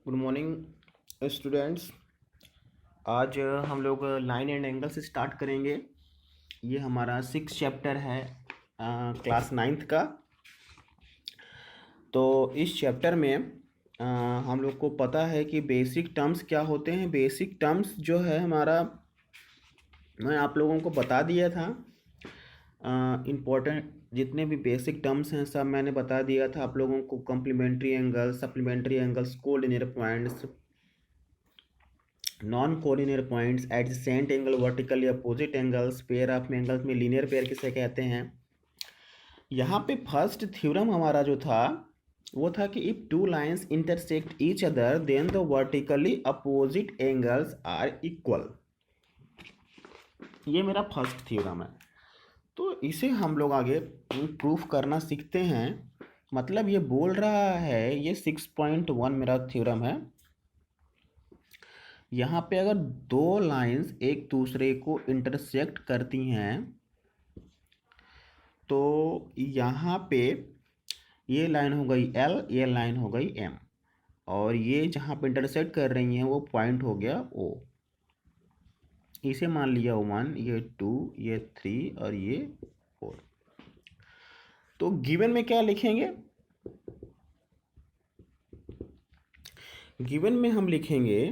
Good morning students. आज हम लोग लाइन एंड एंगल से स्टार्ट करेंगे। ये हमारा 6 चैप्टर है क्लास 9th का। तो इस चैप्टर में हम लोग को पता है कि बेसिक टर्म्स क्या होते हैं। बेसिक टर्म्स जो है हमारा, मैं आप लोगों को बता दिया था। इम्पोर्टेंट जितने भी बेसिक टर्म्स हैं सब मैंने बता दिया था आप लोगों को। Complementary angles, supplementary angles, collinear points, non collinear points, adjacent angle, vertically opposite angles, pair of angles में लीनियर पेयर किसे कहते हैं। यहाँ पे फर्स्ट थ्योरम हमारा जो था वो था कि if two lines intersect each other then the vertically opposite angles are equal. ये मेरा फर्स्ट थ्योरम है। तो इसे हम लोग आगे प्रूफ करना सीखते हैं। मतलब ये बोल रहा है, ये 6.1 मेरा थ्योरम है। यहाँ पे अगर दो लाइंस एक दूसरे को इंटरसेक्ट करती हैं तो यहाँ पे ये लाइन हो गई L, ये लाइन हो गई M, और ये जहाँ पे इंटरसेक्ट कर रही हैं वो पॉइंट हो गया O। इसे मान लिया 1, ये 2, ये 3 और ये 4। तो गिवन में क्या लिखेंगे? गिवन में हम लिखेंगे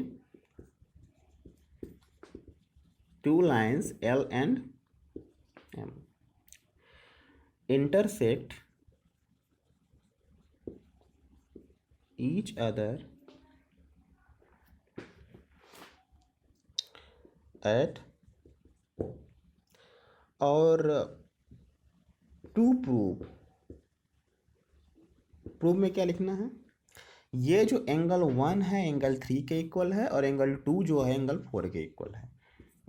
two lines L and M intersect each other at O। और टू प्रूव में क्या लिखना है? ये जो एंगल 1 है एंगल 3 के इक्वल है, और एंगल 2 जो है एंगल 4 के इक्वल है।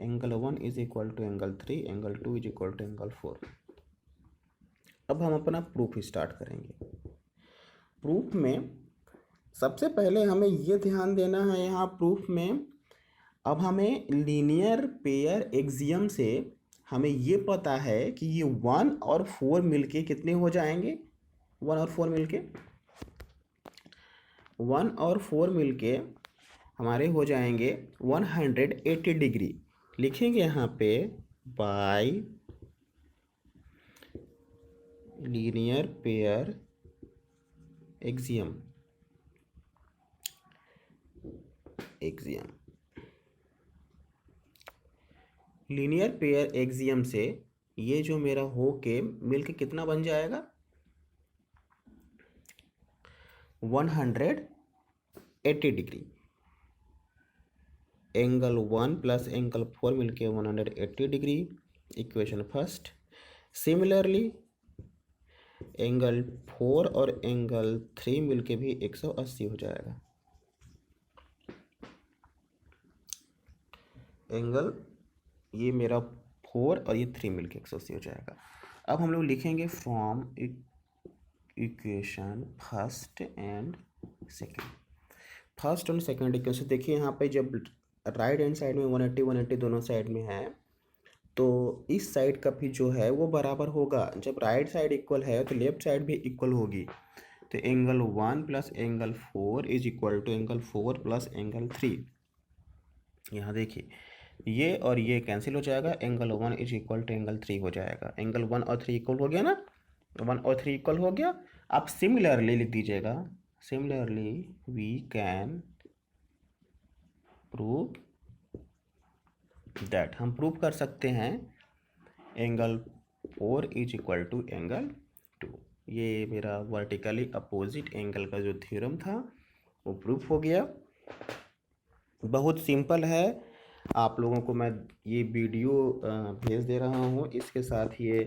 Angle 1 is equal to angle 3, angle 2 is equal to angle 4। अब हम अपना प्रूफ स्टार्ट करेंगे। प्रूफ में सबसे पहले हमें ये ध्यान देना है यहाँ प्रूफ में, अब हमें लीनियर पेयर एक्सियम से हमें ये पता है कि ये 1 और 4 मिलके कितने हो जाएंगे। 1 और 4 मिलके 1 और 4 मिलके हमारे हो जाएंगे 180 डिग्री। लिखेंगे यहाँ पे bye linear pair axiom. Linear pair axiom से ये जो मेरा हो के मिलके कितना बन जाएगा? 180 डिग्री। एंगल 1 प्लस एंगल 4 मिलके 180 degree, equation first. Similarly angle 4 और एंगल 3 मिलके भी 180 हो जाएगा। एंगल ये मेरा 4 और ये 3 मिलके 180 हो जाएगा। अब हम लोग लिखेंगे from equation first and second. First और सेकेंड इक्वेशन देखिए, यहाँ पे जब राइट हैंड साइड में 180 180 दोनों साइड में है तो इस साइड का भी जो है वो बराबर होगा। जब राइट साइड इक्वल है तो लेफ्ट साइड भी इक्वल होगी। तो angle 1 plus angle 4 is equal to angle 4 plus angle 3। यहाँ देखिए ये और ये कैंसिल हो जाएगा, angle 1 is equal to angle 3 हो जाएगा। एंगल 1 और 3 इक्वल हो गया ना, 1 और 3 इक्वल हो गया। आप सिमिलरली लिख दीजिएगा, similarly we can prove that, हम प्रूव कर सकते हैं angle 4 is equal to angle 2। ये मेरा वर्टिकली अपोजिट एंगल का जो थ्योरम था वो प्रूफ हो गया। बहुत सिंपल है। आप लोगों को मैं ये वीडियो भेज दे रहा हूँ, इसके साथ ये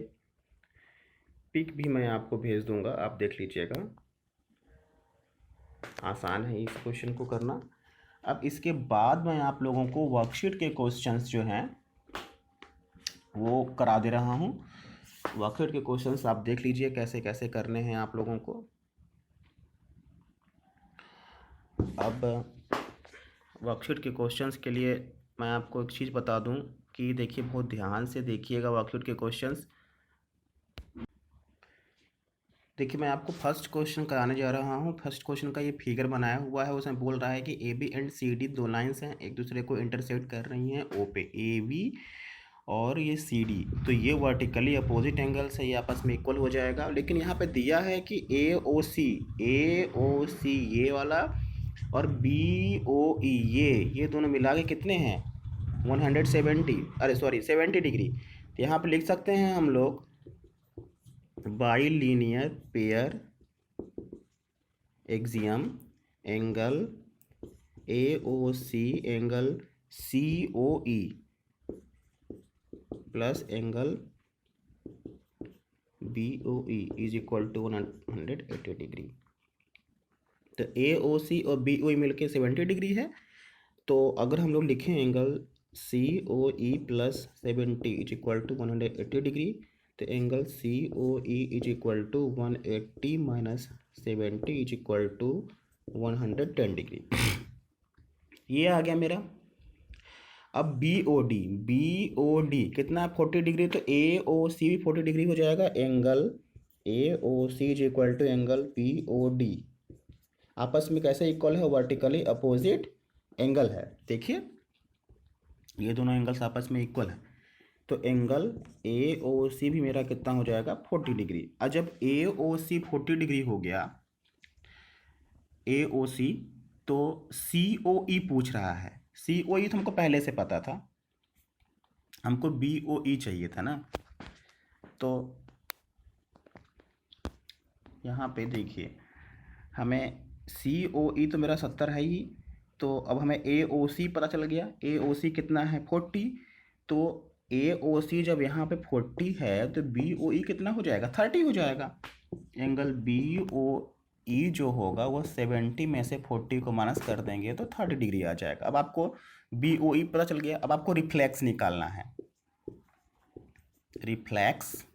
पिक भी मैं आपको भेज दूंगा, आप देख लीजिएगा। आसान है इस क्वेश्चन को करना। अब इसके बाद मैं आप लोगों को वर्कशीट के क्वेश्चंस जो हैं वो करा दे रहा हूँ। वर्कशीट के क्वेश्चंस आप देख लीजिए कैसे कैसे करने हैं आप लोगों को। अब वर्कशीट के क्वेश्चंस के लिए मैं आपको एक चीज़ बता दूं कि देखिए, बहुत ध्यान से देखिएगा वर्कशीट के क्वेश्चंस। देखिए मैं आपको फर्स्ट क्वेश्चन कराने जा रहा हूँ। फर्स्ट क्वेश्चन का ये फिगर बनाया हुआ है, उसमें बोल रहा है कि A B and C D दो लाइंस हैं, एक दूसरे को इंटरसेक्ट कर रही हैं ओ पे, ए बी और ये सी डी। तो ये वर्टिकली अपोजिट एंगल्स है, ये आपस में इक्वल हो जाएगा। लेकिन यहाँ पे दिया है कि ए ओ सी ये वाला और बी ओ ई ये दोनों मिला के कितने हैं 170, अरे सॉरी 70 डिग्री। तो यहाँ पे लिख सकते हैं हम लोग by linear pair axiom angle A O C angle C O E plus angle B O E is equal to 180 degree. तो ए ओ सी और बी ओ ई मिलके 70 डिग्री है। तो अगर हम लोग लिखें angle C O E plus 70 is equal to 180 degree, तो angle C O E is equal to 180 minus 70 is equal to 110 degree. ये आ गया मेरा। अब बी ओ डी कितना है 40 डिग्री, तो ए ओ सी भी 40 डिग्री हो जाएगा। Angle A O C is equal to angle B O D आपस में कैसे इक्वल है, वर्टिकली अपोजिट एंगल है। देखिए ये दोनों एंगल्स आपस में इक्वल है, तो एंगल ए ओ सी भी मेरा कितना हो जाएगा 40 डिग्री। और जब ए ओ सी 40 डिग्री हो गया ए ओ सी, तो सी ओ ई पूछ रहा है। सी ओ ई तो हमको पहले से पता था, हमको बी ओ ई चाहिए था ना। तो यहाँ पे देखिए हमें सी ओ ई तो मेरा 70 है ही, तो अब हमें ए ओ सी पता चल गया। ए ओ सी कितना है 40, तो ए ओ सी जब यहाँ पे 40 है तो बी ओ ई कितना हो जाएगा 30 हो जाएगा। एंगल बी ओ ई जो होगा वो 70 में से 40 को माइनस कर देंगे तो 30 डिग्री आ जाएगा। अब आपको बी ओ ई पता चल गया। अब आपको रिफ्लेक्स निकालना है, reflex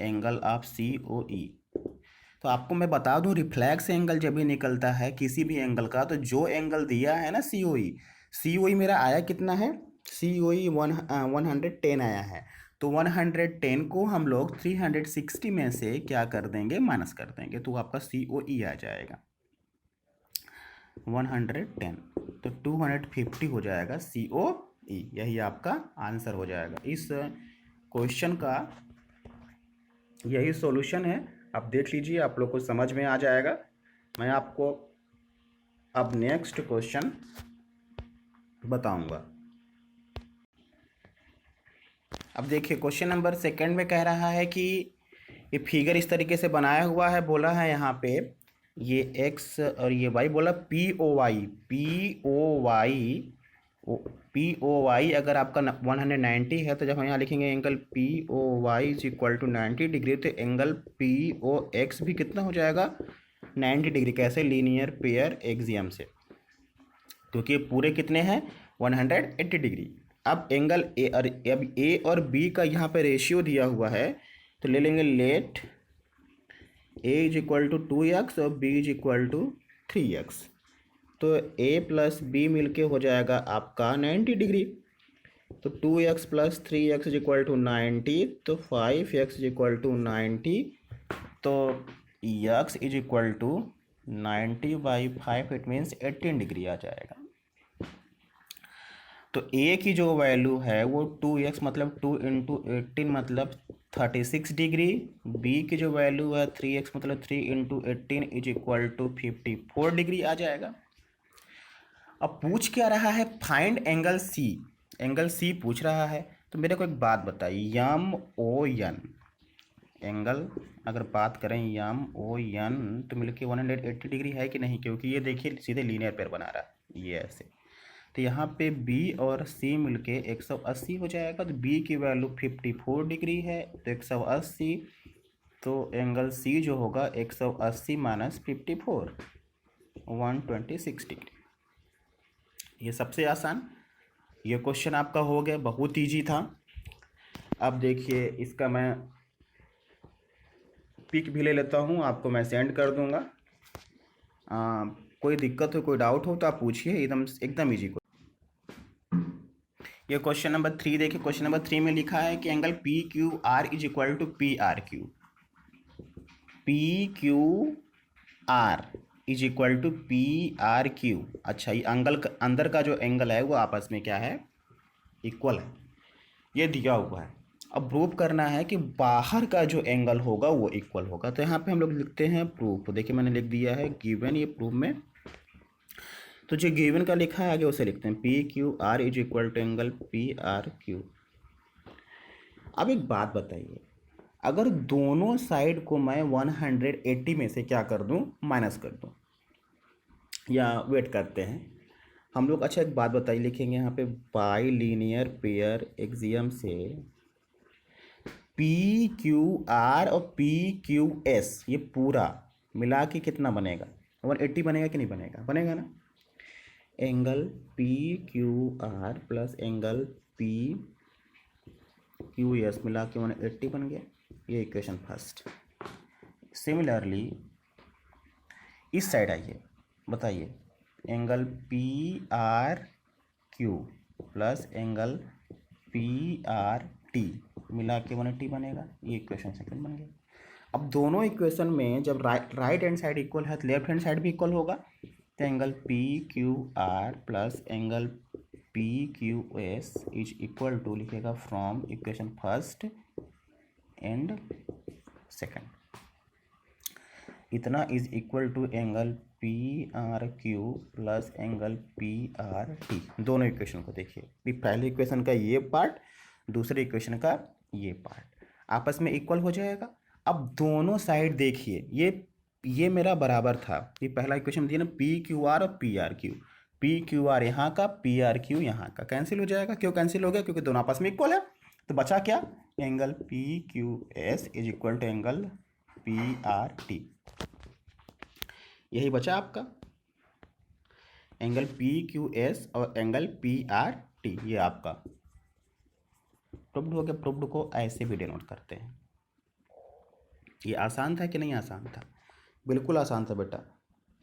angle of C O ई। तो आपको मैं बता दूं रिफ्लेक्स एंगल जब भी निकलता है किसी भी एंगल का, तो जो एंगल दिया है ना सी ओ ई मेरा आया कितना है, सी ओ ई 110 आया है। तो 110 को हम लोग 360 में से क्या कर देंगे माइनस कर देंगे, तो आपका सी ओ ई आ जाएगा 110, तो 250 हो जाएगा सी ओ ई। यही आपका आंसर हो जाएगा। इस क्वेश्चन का यही सॉल्यूशन है, आप देख लीजिए, आप लोग को समझ में आ जाएगा। मैं आपको अब नेक्स्ट क्वेश्चन बताऊंगा। अब देखिए क्वेश्चन नंबर सेकंड में कह रहा है कि ये फिगर इस तरीके से बनाया हुआ है। बोला है यहाँ पे ये x और ये y, बोला पी ओ वाई अगर आपका 190 है, तो जब हम यहाँ लिखेंगे angle P O Y is equal to 90 degree, तो एंगल पी ओ एक्स भी कितना हो जाएगा 90 डिग्री। कैसे, लीनियर पेयर एक्सियम से, क्योंकि पूरे कितने हैं 180 डिग्री। अब एंगल ए और बी का यहाँ पे रेशियो दिया हुआ है, तो ले लेंगे let A is equal to 2x और b is equal to 3x। तो a प्लस बी मिलके हो जाएगा आपका 90 डिग्री। तो 2x plus 3x is equal to 90, तो 5x इज इक्वल टू 90, तो x is equal to 90/5, it means 18 degree आ जाएगा। तो a की जो वैल्यू है वो 2x मतलब 2 इंटू 18 मतलब 36 डिग्री, b की जो वैल्यू है 3x मतलब 3 into 18 is equal to 54 degree आ जाएगा। अब पूछ क्या रहा है, find angle C. Angle C पूछ रहा है, तो मेरे को एक बात बताइए, यम ओ एन एंगल अगर बात करें यम ओ एन तो मिलके 180 डिग्री है कि नहीं, क्योंकि ये देखिए सीधे लीनियर पेयर बना रहा है ये ऐसे। तो यहाँ पे B और C मिलके 180 हो जाएगा। तो B की वैल्यू 54 डिग्री है, तो 180, तो एंगल C जो होगा 180 माइनस 54 126 डिग्री। ये सबसे आसान ये क्वेश्चन आपका हो गया, बहुत ईजी था। अब देखिए इसका मैं पिक भी ले लेता हूँ, आपको मैं सेंड कर दूँगा। कोई दिक्कत हो कोई डाउट हो तो आप पूछिए, एकदम ईजी। ये क्वेश्चन नंबर 3 देखिए। क्वेश्चन नंबर 3 में लिखा है कि angle P Q R is equal to P R Q. P Q R is equal to P R Q. अच्छा, ये अंदर का जो एंगल है वो आपस में क्या है, इक्वल है, ये दिया हुआ है। अब प्रूफ करना है कि बाहर का जो एंगल होगा वो इक्वल होगा। तो यहाँ पे हम लोग लिखते हैं प्रूफ। देखिए मैंने लिख दिया है गिवन, ये प्रूफ में तो जो गिवन का लिखा है आगे उसे लिखते हैं, P Q R is equal to angle P R Q. अब एक बात बताइए, अगर दोनों साइड को मैं 180 में से क्या कर दूं, माइनस कर दूं, या वेट करते हैं हम लोग। अच्छा एक बात बताइए, लिखेंगे यहाँ पे बाई लीनियर पेयर एक्सियम से पी क्यू आर और पी क्यू एस ये पूरा मिला के कितना बनेगा, 180 बनेगा कि नहीं बनेगा, बनेगा ना। Angle P Q R plus angle P Q S मिला के 180 बन गया, ये इक्वेशन फर्स्ट। सिमिलरली इस साइड आइए, बताइए angle P R Q plus angle P R T मिला के 180 बनेगा, ये इक्वेशन सेकंड बन गया। अब दोनों इक्वेशन में जब राइट हैंड साइड इक्वल है तो लेफ्ट हैंड साइड भी इक्वल होगा। तो angle P Q R plus angle P Q S is equal to लिखेगा from equation first and second, इतना is equal to angle P R Q plus angle P R T. दोनों equation को देखिए, पहले equation का ये part, दूसरे equation का ये पार्ट आपस में इक्वल हो जाएगा। अब दोनों साइड देखिए, ये मेरा बराबर था, ये पहला इक्वेशन दिया ना, पी क्यू आर और P R Q, P Q are यहाँ का, पी आर क्यू यहाँ का, कैंसिल हो जाएगा। क्यों कैंसिल हो गया, क्योंकि दोनों आपस में इक्वल है। तो बचा क्या, angle P Q S is equal to angle P R T, यही बचा आपका एंगल पी क्यू एस और एंगल पी आर टी, ये आपका प्रूव्ड हो गया। प्रूव्ड को ऐसे भी डिनोट करते हैं। ये आसान था कि नहीं आसान था, बिल्कुल आसान था बेटा,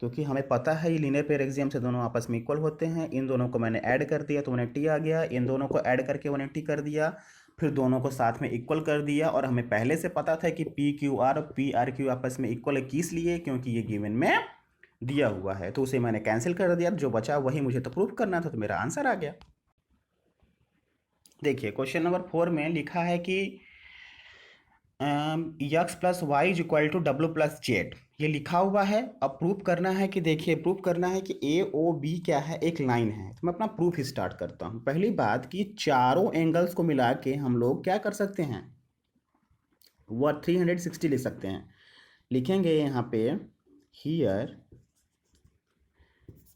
क्योंकि हमें पता है ये लीनियर पेयर एक्सियम से दोनों आपस में इक्वल होते हैं। इन दोनों को मैंने ऐड कर दिया तो 180 आ गया, इन दोनों को ऐड करके 180 कर दिया, फिर दोनों को साथ में इक्वल कर दिया। और हमें पहले से पता था कि पी क्यू आर और पी आर क्यू आपस में इक्वल है, किस लिए, क्योंकि ये गिवन में दिया हुआ है। तो उसे मैंने कैंसिल कर दिया, जो बचा वही मुझे तो प्रूफ करना था, तो मेरा आंसर आ गया। देखिए क्वेश्चन नंबर 4 में लिखा है कि X plus Y is equal to W plus Z, ये लिखा हुआ है। अब प्रूफ करना है कि देखिए, प्रूफ करना है कि ए ओ बी क्या है, एक लाइन है। तो मैं अपना प्रूफ स्टार्ट करता हूँ। पहली बात कि चारों एंगल्स को मिला के हम लोग क्या कर सकते हैं, वो 360 लिख सकते हैं। लिखेंगे यहाँ पे here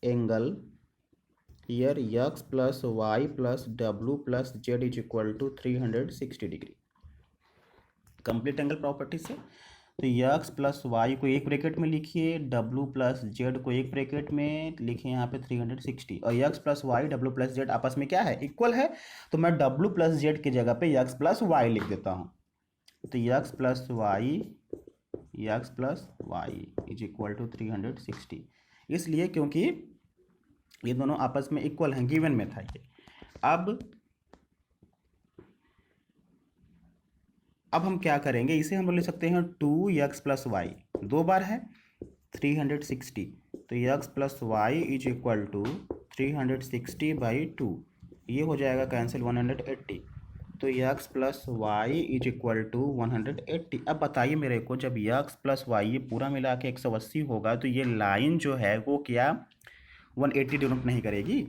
angle here X plus Y plus W plus Z is equal to 360 degree, complete angle property से। तो यक्स प्लस वाई को एक ब्रैकेट में लिखिए, डब्ल्यू प्लस जेड को एक ब्रैकेट में लिखिए यहाँ पे 360, और X plus Y W plus Z आपस में क्या है, इक्वल है। तो मैं डब्ल्यू प्लस जेड की जगह पे यक्स प्लस वाई लिख देता हूँ। तो X plus Y is equal to 360, इसलिए क्योंकि ये दोनों आपस में इक्वल हैं, गिवन में था ये। अब हम क्या करेंगे, इसे हम लिख सकते हैं 2x प्लस वाई, दो बार है 360, तो x plus Y is equal to 360/2, ये हो जाएगा कैंसिल 180। तो x plus Y is equal to 180। अब बताइए मेरे को, जब x प्लस वाई ये पूरा मिला के 180 होगा तो ये लाइन जो है वो क्या 180 डिनोट नहीं करेगी,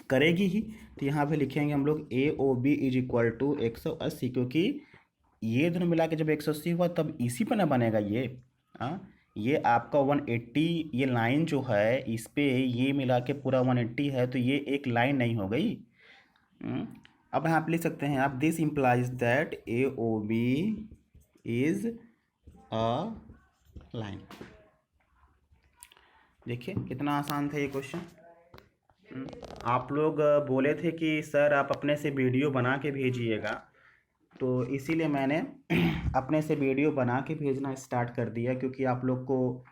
करेगी ही। तो यहाँ पे लिखेंगे हम लोग A O B is equal to 180, क्योंकि ये दोनों मिला के जब 180 हुआ तब इसी पर ना बनेगा ये। ये आपका 180, ये लाइन जो है इस पे ये मिला के पूरा 180 है, तो ये एक लाइन नहीं हो गई। अब यहाँ पे लिख सकते हैं आप, this implies that A O B is a line. देखिए कितना आसान था ये क्वेश्चन। आप लोग बोले थे कि सर आप अपने से वीडियो बना के भेजिएगा, तो इसीलिए मैंने अपने से वीडियो बना के भेजना स्टार्ट कर दिया, क्योंकि आप लोग को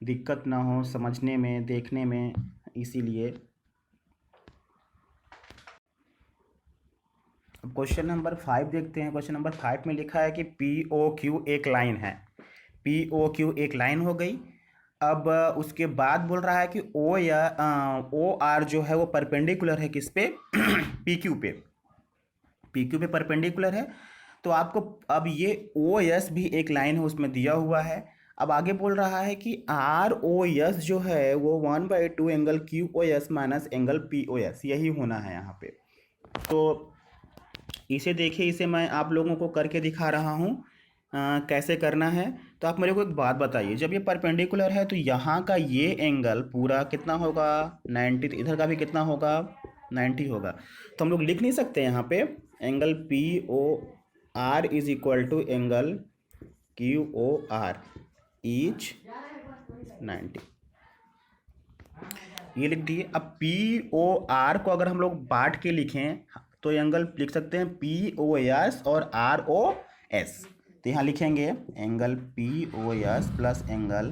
दिक्कत ना हो समझने में, देखने में, इसीलिए। अब क्वेश्चन नंबर 5 देखते हैं। क्वेश्चन नंबर 5 में लिखा है कि पी ओ क्यू एक लाइन है, POQ एक लाइन हो गई। अब उसके बाद बोल रहा है कि OR जो है वो परपेंडिकुलर है किस पे PQ पे, PQ पे परपेंडिकुलर है। तो आपको अब ये OS भी एक लाइन है उसमें दिया हुआ है। अब आगे बोल रहा है कि ROS जो है वो 1/2 angle QOS minus angle POS यही होना है यहाँ पे। तो इसे देखिए, इसे मैं आप लोगों को करके दिखा रहा हूँ कैसे करना है। तो आप मेरे को एक बात बताइए, जब ये परपेंडिकुलर है तो यहाँ का ये एंगल पूरा कितना होगा 90, तो इधर का भी कितना होगा 90 होगा। तो हम लोग लिख नहीं सकते यहाँ पे angle POR is equal to angle QOR each 90, ये लिख दिए। अब POR को अगर हम लोग बांट के लिखें तो एंगल लिख सकते हैं POS और ROS। तो यहाँ लिखेंगे angle POS plus angle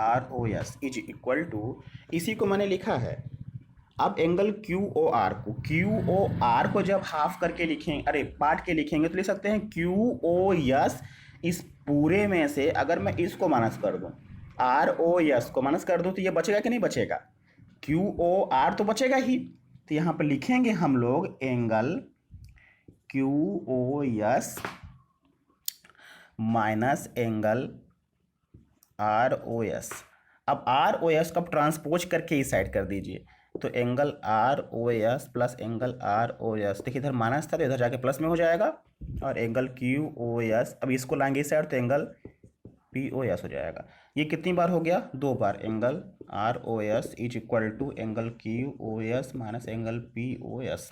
ROS is equal to, इसी को मैंने लिखा है। अब एंगल QOR को जब हाफ करके लिखेंगे, अरे पार्ट के लिखेंगे, तो लिख सकते हैं QOS। इस पूरे में से अगर मैं इसको माइनस कर दूं, ROS को माइनस कर दूं, तो ये बचेगा कि नहीं बचेगा, QOR तो बचेगा ही। तो यहाँ पर लिखेंगे हम लोग angle QOS minus angle ROS। अब ROS को ट्रांसपोज करके इस साइड कर दीजिए, तो angle ROS plus angle ROS, देखिए इधर माइनस था तो इधर जाके प्लस में हो जाएगा, और एंगल QOS अब इसको लाएंगे इस साइड तो एंगल POS हो जाएगा। ये कितनी बार हो गया, 2 बार। Angle ROS is equal to angle QOS minus angle POS।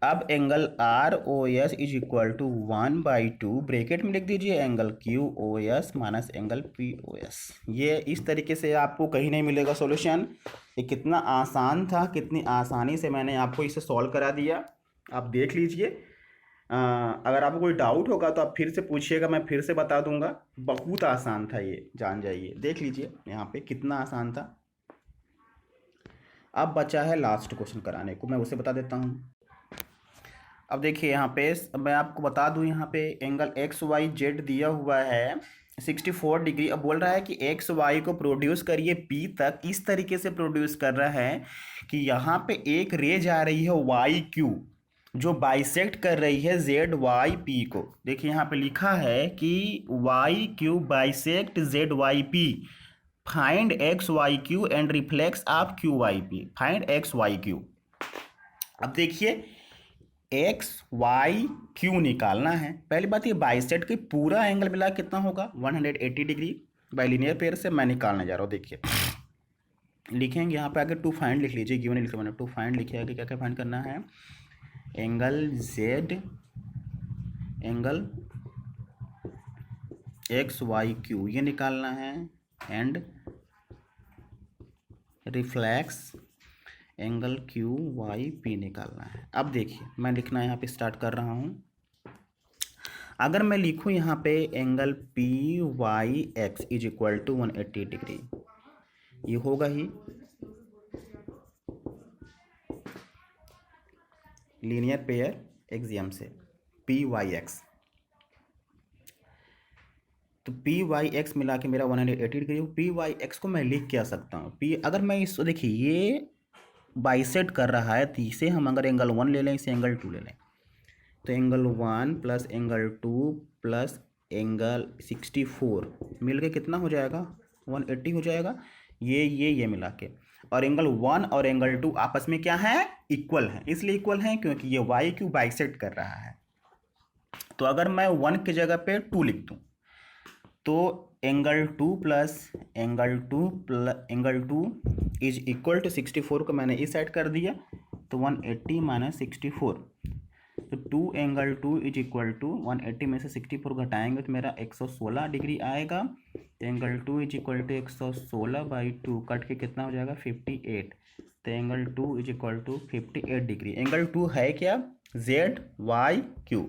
अब angle ROS is equal to 1/2 bracket में लिख दीजिए angle QOS minus angle POS। ये इस तरीके से आपको कहीं नहीं मिलेगा सॉल्यूशन। ये कितना आसान था, कितनी आसानी से मैंने आपको इसे सॉल्व करा दिया, आप देख लीजिए। अगर आपको कोई डाउट होगा तो आप फिर से पूछिएगा, मैं फिर से बता दूंगा। बहुत आसान था ये, जान जाइए, देख लीजिए यहाँ पे कितना आसान था। अब बचा है लास्ट क्वेश्चन कराने को, मैं उसे बता देता हूँ। अब देखिए यहाँ पे मैं आपको बता दूं, यहाँ पे एंगल XYZ दिया हुआ है 64 डिग्री। अब बोल रहा है कि XY को प्रोड्यूस करिए P तक, इस तरीके से प्रोड्यूस कर रहा है कि यहाँ पे एक रे जा रही है YQ जो बाइसेक्ट कर रही है ZYP को। देखिए यहाँ पे लिखा है कि YQ bisect ZYP, find XYQ and reflex of QYP, find XYQ। अब देखिए XYQ निकालना है। पहली बात ये बाइसेक्ट की पूरा एंगल मिला कितना होगा 180 डिग्री, बाई लीनियर पेयर से मैं निकालने जा रहा हूँ। देखिए लिखेंगे यहाँ पे आगे टू फाइंड लिख लीजिए, गिवन लिखे मैंने, टू फाइंड लिखे आगे क्या क्या फाइंड करना है, एंगल Z एंगल XYQ ये निकालना है, एंड रिफ्लेक्स एंगल QYP निकालना है। अब देखिए मैं लिखना यहाँ पे स्टार्ट कर रहा हूँ। अगर मैं लिखूँ यहाँ पे angle PYX is equal to 180 degree, ये होगा ही लीनियर पेयर एक्सियम से PYX। तो PYX मिला के मेरा 180 डिग्री। PYX को मैं लिख क्या सकता हूँ, अगर मैं इसको देखिए ये बाइसेक्ट कर रहा है, तो इसे हम अगर एंगल 1 ले लें, इसे एंगल 2 ले लें, तो angle 1 plus angle 2 plus angle 64 मिल के कितना हो जाएगा 180 हो जाएगा, ये मिला के। और एंगल 1 और एंगल 2 आपस में क्या है, इक्वल है। इसलिए इक्वल है क्योंकि ये YQ बाइसेक्ट कर रहा है। तो अगर मैं 1 की जगह पे 2 लिख दूँ तो angle 2 plus angle 2 is equal to 64 को मैंने इस साइड कर दिया, तो 180 माइनस 64, तो 2 एंगल 2 इज इक्वल टू 180 में से 64 घटाएंगे तो मेरा 116 डिग्री आएगा। तो angle 2 is equal to 116/2 cut के कितना हो जाएगा 58। तो angle 2 is equal to 58 degree. Angle 2 है क्या, ZYQ,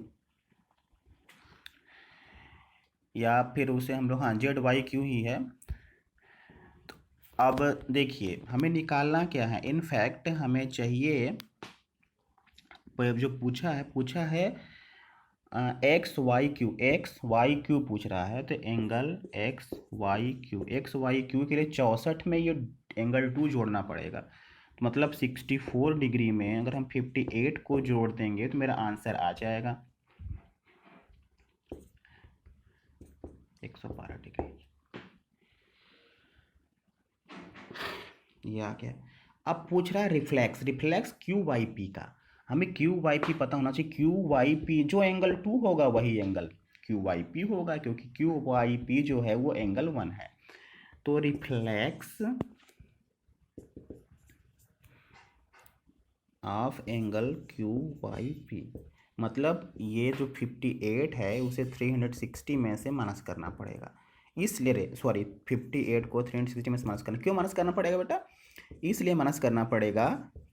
या फिर उसे हम लोग, हाँ ZYQ ही है। तो अब देखिए हमें निकालना क्या है, इनफैक्ट हमें चाहिए जो पूछा है एक्स वाई क्यू पूछ रहा है, तो एंगल एक्स वाई क्यू के लिए 64 में ये एंगल 2 जोड़ना पड़ेगा। तो मतलब 64 डिग्री में अगर हम 58 को जोड़ देंगे तो मेरा आंसर आ जाएगा 112 डिग्री। ये आ गया। अब पूछ रहा है रिफ्लेक्स क्यू वाई पी का। हमें क्यू वाई पी पता होना चाहिए। क्यू वाई पी जो एंगल 2 होगा वही एंगल क्यू वाई पी होगा, क्योंकि क्यू वाई पी जो है वो एंगल 1 है। तो reflex of angle Q Y P, मतलब ये जो 58 है उसे 360 में से माइनस करना पड़ेगा। इसलिए 58 को 360 में से माइनस करना, क्यों माइनस करना पड़ेगा बेटा? इसलिए माइनस करना पड़ेगा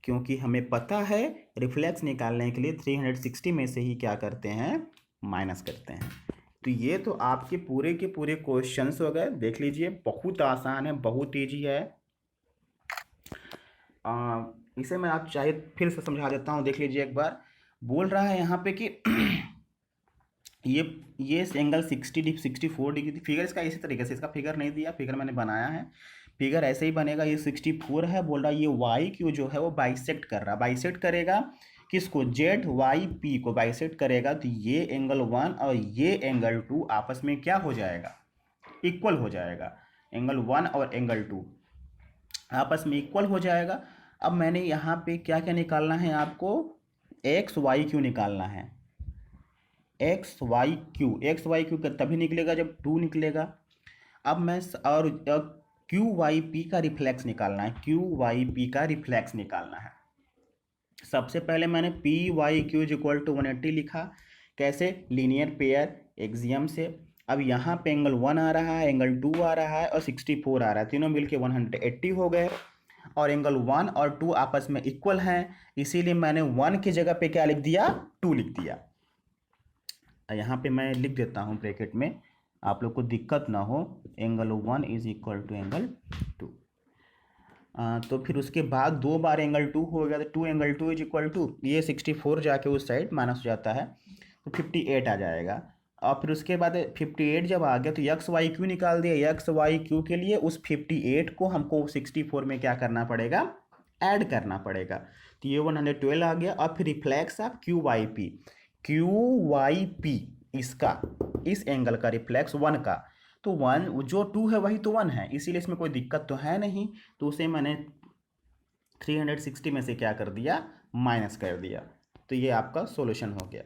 क्योंकि हमें पता है रिफ्लेक्स निकालने के लिए 360 में से ही क्या करते हैं, माइनस करते हैं। तो ये तो आपके पूरे के पूरे क्वेश्चंस हो गए। देख लीजिए, बहुत आसान है, बहुत ईजी है। इसे मैं आप चाहे फिर से समझा देता हूँ, देख लीजिए एक बार। बोल रहा है यहाँ पे कि ये एंगल 64 डिग्री। फिगर इसका इसी तरीके से, इसका फिगर नहीं दिया, फिगर मैंने बनाया है। फिगर ऐसे ही बनेगा। ये 64 है, बोल रहा है ये वाई क्यू जो है वो बाइसेक्ट कर रहा है। बाइसेक्ट करेगा किसको? जेड वाई पी को बाइसेक्ट करेगा। तो ये एंगल 1 और ये एंगल 2 आपस में क्या हो जाएगा? इक्वल हो जाएगा। एंगल 1 और एंगल 2 आपस में इक्वल हो जाएगा। अब मैंने यहाँ पे क्या क्या निकालना है आपको? एक्स वाई क्यू निकालना है। एक्स वाई क्यू तभी निकलेगा जब 2 निकलेगा। अब मैं और क्यू वाई पी का रिफ्लेक्स निकालना है। क्यू वाई पी का रिफ्लेक्स निकालना है। सबसे पहले मैंने P Y Q is equal to 180 लिखा। कैसे? लीनियर पेयर एक्सियम से। अब यहाँ पे एंगल 1 आ रहा है, एंगल 2 आ रहा है और 64 आ रहा है, तीनों मिलके 180 हो गए। और एंगल 1 और 2 आपस में इक्वल हैं, इसीलिए मैंने 1 की जगह पे क्या लिख दिया? 2 लिख दिया। यहाँ पे मैं लिख देता हूँ ब्रैकेट में, आप लोग को दिक्कत ना हो। Angle 1 is equal to angle 2। तो फिर उसके बाद 2 बार एंगल 2 हो गया, तो 2 एंगल 2 इज इक्वल टू, ये 64 जाके उस साइड माइनस हो जाता है तो 58 आ जाएगा। और फिर उसके बाद 58 जब आ गया तो एक्स वाई क्यू निकाल दिया। एक्स वाई क्यू के लिए उस 58 को हमको 64 में क्या करना पड़ेगा? ऐड करना पड़ेगा। तो ये 112 आ गया। और फिर reflex of Q Y P इसका, इस एंगल का रिफ्लेक्स 1 का, तो 1 जो 2 है वही तो 1 है, इसीलिए इसमें कोई दिक्कत तो है नहीं। तो उसे मैंने 360 में से क्या कर दिया? माइनस कर दिया। तो ये आपका सॉल्यूशन हो गया।